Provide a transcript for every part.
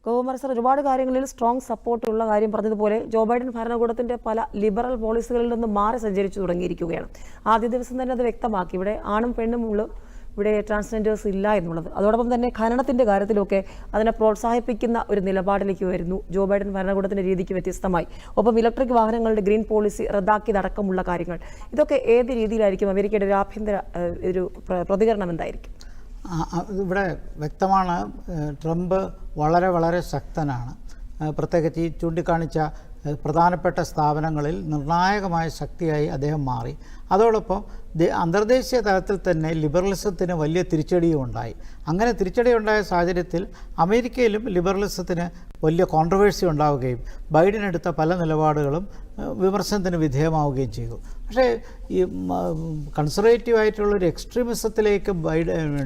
ഗോകുമാർ sir ഒരുപാട് കാര്യങ്ങളിൽ strong സപ്പോർട്ടുള്ള കാര്യം പറഞ്ഞതുപോലെ ജോ ബൈഡൻ ഭരണകൂടത്തിന്റെ പല ലിബറൽ പോളിസികളിൽ നിന്ന് മാറി സഞ്ചരിച്ചു തുടങ്ങിയിരിക്കുകയാണ്. ആദ്യ ദിവസം തന്നെ അത് വ്യക്തമാക്കി, ഇവിടെ ആണും പെണ്ണും ഉള്ളു, ഇവിടെ ട്രാൻസ്ജെൻഡേഴ്സ് ഇല്ല എന്നുള്ളത്. അതോടൊപ്പം തന്നെ ഖനനത്തിന്റെ കാര്യത്തിലൊക്കെ അതിനെ പ്രോത്സാഹിപ്പിക്കുന്ന ഒരു നിലപാടിലേക്ക് വരുന്നു ജോ ബൈഡൻ ഭരണകൂടത്തിന്റെ രീതിക്ക് വ്യത്യസ്തമായി. ഒപ്പം ഇലക്ട്രിക് വാഹനങ്ങളുടെ ഗ്രീൻ പോളിസി റദ്ദാക്കിയതടക്കമുള്ള കാര്യങ്ങൾ, ഇതൊക്കെ ഏത് രീതിയിലായിരിക്കും അമേരിക്കയുടെ ഒരു ആഭ്യന്തര ഒരു പ്രതികരണം എന്തായിരിക്കും? ഇവിടെ വ്യക്തമാണ്, ട്രംപ് വളരെ വളരെ ശക്തനാണ്. പ്രത്യേകിച്ച് ഈ ചൂണ്ടിക്കാണിച്ച പ്രധാനപ്പെട്ട സ്ഥാപനങ്ങളിൽ നിർണായകമായ ശക്തിയായി അദ്ദേഹം മാറി. അതോടൊപ്പം അന്തർദേശീയ തലത്തിൽ തന്നെ ലിബറലിസത്തിന് വലിയ തിരിച്ചടിയും ഉണ്ടായി. അങ്ങനെ തിരിച്ചടി ഉണ്ടായ സാഹചര്യത്തിൽ അമേരിക്കയിലും ലിബറലിസത്തിന് വലിയ കോൺട്രവേഴ്സി ഉണ്ടാവുകയും ബൈഡൻ എടുത്ത പല നിലപാടുകളും വിമർശനത്തിന് വിധേയമാവുകയും ചെയ്തു. പക്ഷേ ഈ കൺസർവേറ്റീവായിട്ടുള്ളൊരു എക്സ്ട്രീമിസത്തിലേക്ക്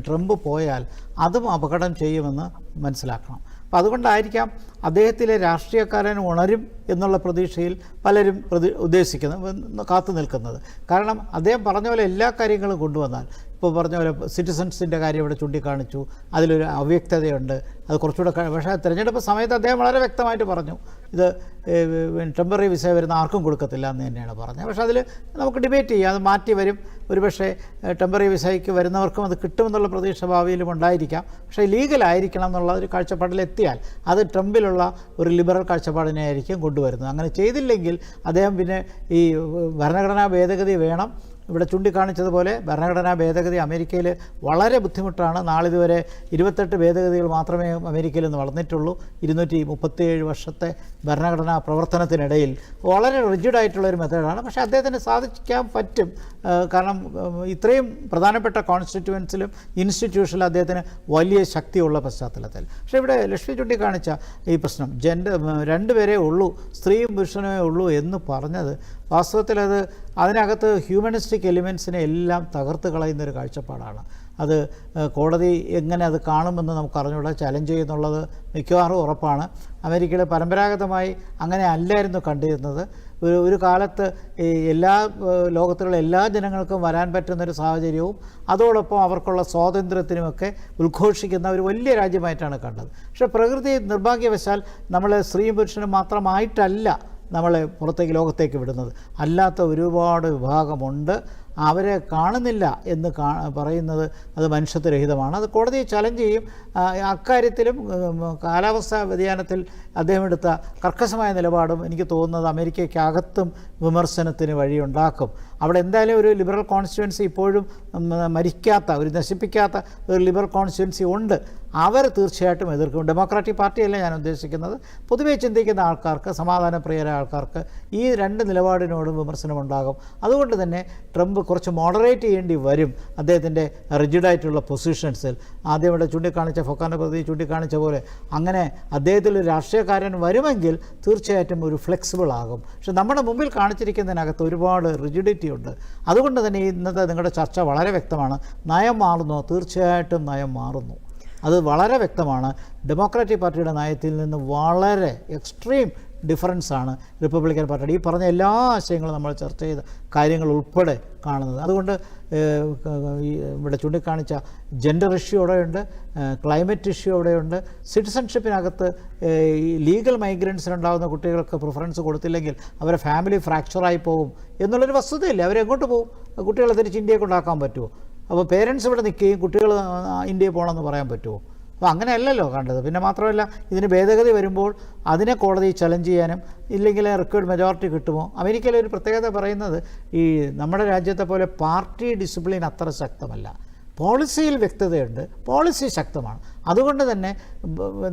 ട്രംപ് പോയാൽ അതും അപകടം ചെയ്യുമെന്ന് മനസ്സിലാക്കണം. അപ്പോൾ അതുകൊണ്ടായിരിക്കാം അദ്ദേഹത്തിലെ രാഷ്ട്രീയക്കാരൻ ഉണരും എന്നുള്ള പ്രതീക്ഷയിൽ പലരും കാത്തു നിൽക്കുന്നത്. കാരണം അദ്ദേഹം പറഞ്ഞ പോലെ എല്ലാ കാര്യങ്ങളും കൊണ്ടുവന്നാൽ, ഇപ്പോൾ പറഞ്ഞ പോലെ സിറ്റിസൺസിൻ്റെ കാര്യം ഇവിടെ ചൂണ്ടിക്കാണിച്ചു, അതിലൊരു അവ്യക്തതയുണ്ട്, അത് കുറച്ചുകൂടെ. പക്ഷേ തിരഞ്ഞെടുപ്പ് സമയത്ത് അദ്ദേഹം വളരെ വ്യക്തമായിട്ട് പറഞ്ഞു, ഇത് ടെമ്പററി വിസ വരുന്ന ആർക്കും കൊടുക്കത്തില്ല എന്ന് തന്നെയാണ് പറഞ്ഞത്. പക്ഷേ അതിൽ നമുക്ക് ഡിബേറ്റ് ചെയ്യാം, അത് മാറ്റി വരും. ഒരുപക്ഷെ ടെമ്പററി വിസയ്ക്ക് വരുന്നവർക്കും അത് കിട്ടുമെന്നുള്ള പ്രതീക്ഷ ഭാവിയിലും ഉണ്ടായിരിക്കാം. പക്ഷേ ലീഗലായിരിക്കണം എന്നുള്ള ഒരു കാഴ്ചപ്പാടിലെത്തിയാൽ അത് ട്രംപിലുള്ള ഒരു ലിബറൽ കാഴ്ചപ്പാടിനെ ആയിരിക്കും കൊണ്ടുവരുന്നത്. അങ്ങനെ ചെയ്തില്ലെങ്കിൽ അദ്ദേഹം പിന്നെ ഈ ഭരണഘടനാ ഭേദഗതി വേണം. ഇവിടെ ചൂണ്ടിക്കാണിച്ചതുപോലെ ഭരണഘടനാ ഭേദഗതി അമേരിക്കയിൽ വളരെ ബുദ്ധിമുട്ടാണ്. നാളിതുവരെ 28 ഭേദഗതികൾ മാത്രമേ അമേരിക്കയിൽ നിന്ന് വളർന്നിട്ടുള്ളൂ. 237 വർഷത്തെ ഭരണഘടനാ പ്രവർത്തനത്തിനിടയിൽ വളരെ റിജിഡായിട്ടുള്ളൊരു മെത്തേഡാണ്. പക്ഷേ അദ്ദേഹത്തിന് സാധിക്കാൻ പറ്റും. കാരണം ഇത്രയും പ്രധാനപ്പെട്ട കോൺസ്റ്റിറ്റ്യുവൻസിലും ഇൻസ്റ്റിറ്റ്യൂഷനിലും അദ്ദേഹത്തിന് വലിയ ശക്തിയുള്ള പശ്ചാത്തലത്തിൽ. പക്ഷേ ഇവിടെ ലക്ഷ്മി ചൂണ്ടിക്കാണിച്ച ഈ പ്രശ്നം, രണ്ടുപേരേ ഉള്ളൂ, സ്ത്രീയും പുരുഷനുമേ ഉള്ളൂ എന്ന് പറഞ്ഞത് വാസ്തവത്തിൽ അതിനകത്ത് ഹ്യൂമനിസ്റ്റിക് എലിമെൻസിനെ എല്ലാം തകർത്ത് കളയുന്നൊരു കാഴ്ചപ്പാടാണ്. അത് കോടതി എങ്ങനെ അത് കാണുമെന്ന് നമുക്ക് അറിഞ്ഞുകൂടാ. ചലഞ്ച് ചെയ്യുന്നുള്ളത് മിക്കവാറും ഉറപ്പാണ്. അമേരിക്കയിൽ പരമ്പരാഗതമായി അങ്ങനെ അല്ലായിരുന്നു കണ്ടിരുന്നത്. ഒരു കാലത്ത് ലോകത്തിലുള്ള എല്ലാ ജനങ്ങൾക്കും വരാൻ പറ്റുന്നൊരു സാഹചര്യവും അതോടൊപ്പം അവർക്കുള്ള സ്വാതന്ത്ര്യത്തിനുമൊക്കെ ഉദ്ഘോഷിക്കുന്ന ഒരു വലിയ രാജ്യമായിട്ടാണ് കണ്ടത്. പക്ഷേ പ്രകൃതി നിർഭാഗ്യവശാൽ നമ്മളെ സ്ത്രീയും പുരുഷനും മാത്രമായിട്ടല്ല നമ്മളെ പുറത്തേക്ക് ലോകത്തേക്ക് വിടുന്നത്. അല്ലാത്ത ഒരുപാട് വിഭാഗമുണ്ട്. അവരെ കാണുന്നില്ല എന്ന് പറയുന്നത് അത് മനുഷ്യത്വരഹിതമാണ്. അത് കോടതിയെ ചലഞ്ച് ചെയ്യും. അക്കാര്യത്തിലും കാലാവസ്ഥാ വ്യതിയാനത്തിൽ അദ്ദേഹം എടുത്ത കർക്കശമായ നിലപാടും എനിക്ക് തോന്നുന്നത് അമേരിക്കയ്ക്കകത്തും വിമർശനത്തിന് വഴിയുണ്ടാക്കും. അവിടെ എന്തായാലും ഒരു ലിബറൽ കോൺസ്റ്റിറ്റ്യുവൻസി ഇപ്പോഴും മരിക്കാത്ത, ഒരു നശിപ്പിക്കാത്ത ഒരു ലിബറൽ കോൺസ്റ്റിറ്റ്യുവൻസി ഉണ്ട്. അവർ തീർച്ചയായിട്ടും എതിർക്കും. ഡെമോക്രാറ്റിക് പാർട്ടിയല്ല ഞാൻ ഉദ്ദേശിക്കുന്നത്. പൊതുവെ ചിന്തിക്കുന്ന ആൾക്കാർക്ക്, സമാധാനപ്രിയരായ ആൾക്കാർക്ക് ഈ രണ്ട് നിലപാടിനോടും വിമർശനമുണ്ടാകും. അതുകൊണ്ട് തന്നെ ട്രംപ് കുറച്ച് മോഡറേറ്റ് ചെയ്യേണ്ടി വരും അദ്ദേഹത്തിൻ്റെ റിജിഡായിട്ടുള്ള പൊസിഷൻസിൽ. ആദ്യം ഇവിടെ ചൂണ്ടിക്കാണിച്ച ഫൊക്കാൻ്റെ പ്രതി ചൂണ്ടിക്കാണിച്ച പോലെ അങ്ങനെ അദ്ദേഹത്തിലൊരു രാഷ്ട്രീയക്കാരൻ വരുമെങ്കിൽ തീർച്ചയായിട്ടും ഒരു ഫ്ലെക്സിബിൾ ആകും. പക്ഷെ നമ്മുടെ മുമ്പിൽ കാണിച്ചിരിക്കുന്നതിനകത്ത് ഒരുപാട് റിജിഡിറ്റി ഉണ്ട്. അതുകൊണ്ട് തന്നെ ഇന്നത്തെ നിങ്ങളുടെ ചർച്ച വളരെ വ്യക്തമാണ്. നയം മാറുന്നു, തീർച്ചയായിട്ടും നയം മാറുന്നു. അത് വളരെ വ്യക്തമാണ്. ഡെമോക്രാറ്റിക് പാർട്ടിയുടെ നയത്തിൽ നിന്ന് വളരെ എക്സ്ട്രീം ഡിഫറൻസാണ് റിപ്പബ്ലിക്കൻ പാർട്ടിയുടെ ഈ പറഞ്ഞ എല്ലാ ആശയങ്ങളും നമ്മൾ ചർച്ച ചെയ്ത കാര്യങ്ങൾ ഉൾപ്പെടെ കാണുന്നത്. അതുകൊണ്ട് ഇവിടെ ചൂണ്ടിക്കാണിച്ച ജെൻഡർ ഇഷ്യൂ അവിടെയുണ്ട്, ക്ലൈമറ്റ് ഇഷ്യൂ അവിടെയുണ്ട്. സിറ്റിസൺഷിപ്പിനകത്ത് ഈ ലീഗൽ മൈഗ്രൻസിനുണ്ടാകുന്ന കുട്ടികൾക്ക് പ്രിഫറൻസ് കൊടുത്തില്ലെങ്കിൽ അവരെ ഫാമിലി ഫ്രാക്ചറായി പോകും എന്നുള്ളൊരു വസ്തുതയില്ല. അവരെങ്ങോട്ട് പോകും? കുട്ടികളെ തിരിച്ച് ഇന്ത്യയെ കൊണ്ടാക്കാൻ പറ്റുമോ? അപ്പോൾ പേരൻസ് ഇവിടെ നിൽക്കുകയും കുട്ടികൾ ഇന്ത്യയിൽ പോകണമെന്ന് പറയാൻ പറ്റുമോ? അപ്പോൾ അങ്ങനെയല്ലല്ലോ കണ്ടത്. പിന്നെ മാത്രമല്ല, ഇതിന് ഭേദഗതി വരുമ്പോൾ അതിനെ കോടതി ചലഞ്ച് ചെയ്യാനും ഇല്ലെങ്കിൽ റിക്വയർഡ് മെജോറിറ്റി കിട്ടുമോ? അമേരിക്കയിലെ ഒരു പ്രത്യേകത പറയുന്നത്, ഈ നമ്മുടെ രാജ്യത്തെ പോലെ പാർട്ടി ഡിസിപ്ലിൻ അത്ര ശക്തമല്ല. പോളിസിയിൽ വ്യക്തതയുണ്ട്, പോളിസി ശക്തമാണ്. അതുകൊണ്ട് തന്നെ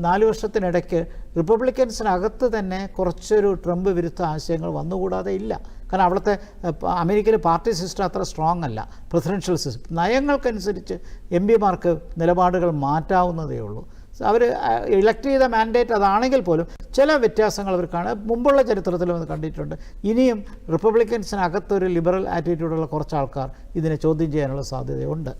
4 വർഷത്തിനിടയ്ക്ക് റിപ്പബ്ലിക്കൻസിനകത്ത് തന്നെ കുറച്ചൊരു ട്രംപ് വിരുദ്ധ ആശയങ്ങൾ വന്നുകൂടാതെ ഇല്ല. കാരണം അവിടുത്തെ അമേരിക്കയിലെ പാർട്ടി സിസ്റ്റം അത്ര സ്ട്രോങ് അല്ല. പ്രസിഡൻഷ്യൽ സിസ്റ്റം നയങ്ങൾക്കനുസരിച്ച് എംപിമാർക്ക് നിലപാടുകൾ മാറ്റാവുന്നതേ ഉള്ളൂ. അവർ ഇലക്ട് ചെയ്ത മാൻഡേറ്റ് അതാണെങ്കിൽ പോലും ചില വ്യത്യാസങ്ങൾ അവർ മുമ്പുള്ള ചരിത്രത്തിലും അത് കണ്ടിട്ടുണ്ട്. ഇനിയും റിപ്പബ്ലിക്കൻസിനകത്തൊരു ലിബറൽ ആറ്റിറ്റ്യൂഡുള്ള കുറച്ച് ആൾക്കാർ ഇതിനെ ചോദ്യം ചെയ്യാനുള്ള സാധ്യതയുണ്ട്.